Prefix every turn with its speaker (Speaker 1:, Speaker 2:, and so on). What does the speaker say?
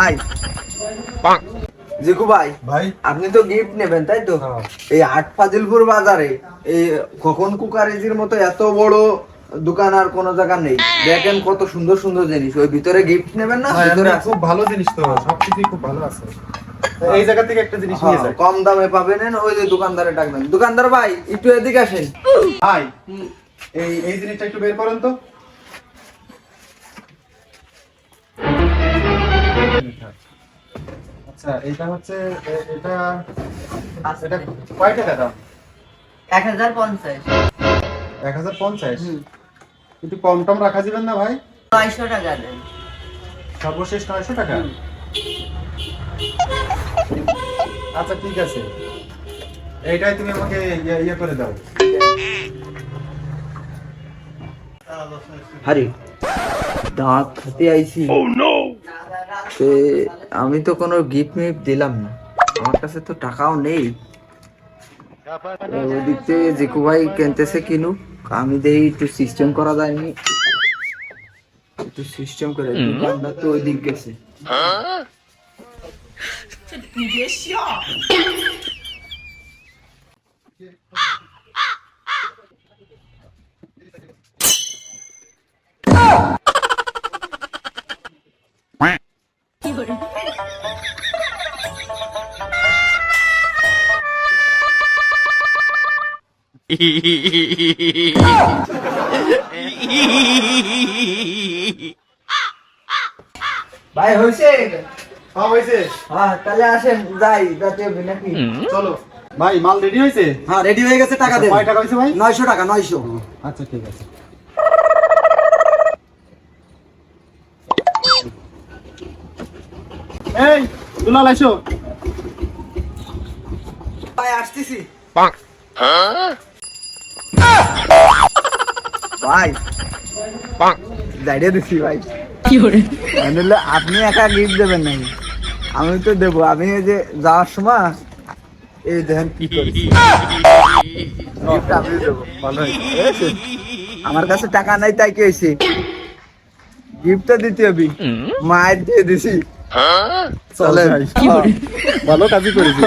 Speaker 1: ভাই জিকু ভাই,
Speaker 2: ভাই
Speaker 1: আপনি তো গিফট নেবেন তাই তো? এই হাট ফাজিলপুর বাজারে এই খোকন কুকারিজির মতো এত বড় দোকান আর কোন জায়গা নেই। দেখেন কত সুন্দর সুন্দর জিনিস, ওই ভিতরে গিফট নেবেন না? ভিতরে
Speaker 2: খুব ভালো জিনিস তো, সবকিছুই খুব ভালো আছে। এই জায়গা থেকে একটা জিনিস নিয়ে যাই।
Speaker 1: কম দামে পাবেন। ওই যে দোকানদারে ডাকবেন, দোকানদার ভাই একটু এদিকে আসেন।
Speaker 2: ভাই এই জিনিসটা একটু বের করেন তো। আচ্ছা এটা হচ্ছে এটা এটা কয় টাকা দাম?
Speaker 3: 1050
Speaker 2: 1050। কিন্তু কম টম রাখা যাবেন না ভাই?
Speaker 3: 900 টাকা দেন।
Speaker 2: সর্বশেষ 900 টাকা। আচ্ছা ঠিক আছে, এইটাই তুমি আমাকে ইয়ে করে দাও।
Speaker 1: আরে দাঁত খাতে আইছি। আমি তো কোনো গিফট মিফট দিলাম না, আমার কাছে তো টাকাও নেই। ওদিক থেকে জিকু ভাই কিনতেছে কিনুক, আমি দেখি একটু সিস্টেম করা যায়নি, একটু সিস্টেম করে। দোকানদার তো ওই দিক গেছে। ভাই হয়েছে?
Speaker 2: হ্যাঁ হয়েছে।
Speaker 1: হ্যাঁ তাহলে আসেন, যাই যাতে হবে নাকি?
Speaker 2: চলো ভাই, মাল রেডি হয়েছে?
Speaker 1: হ্যাঁ রেডি হয়ে গেছে, টাকা দেন।
Speaker 2: কয় টাকা হয়েছে ভাই?
Speaker 1: 900 টাকা। 900।
Speaker 2: আচ্ছা ঠিক আছে। এই দুলাল আইসো।
Speaker 1: ভাই আসতেছি। ভাই দাঁড়িয়ে দিছি ভাই। আপনি একা গিফট দেবেন নাকি? আমি তো দেবো। আমি এই যে যাওয়ার সময় এই দেখেন কি করেছি। গিফট আমি দেবো।
Speaker 2: ভালো
Speaker 1: হয়েছে? আমার কাছে টাকা নাই, তাই কি হয়েছে? গিফটটা দিতে হবে, মায়ের দিয়ে দিছি।
Speaker 2: চলে ভাই, ভালো কাজই করেছি।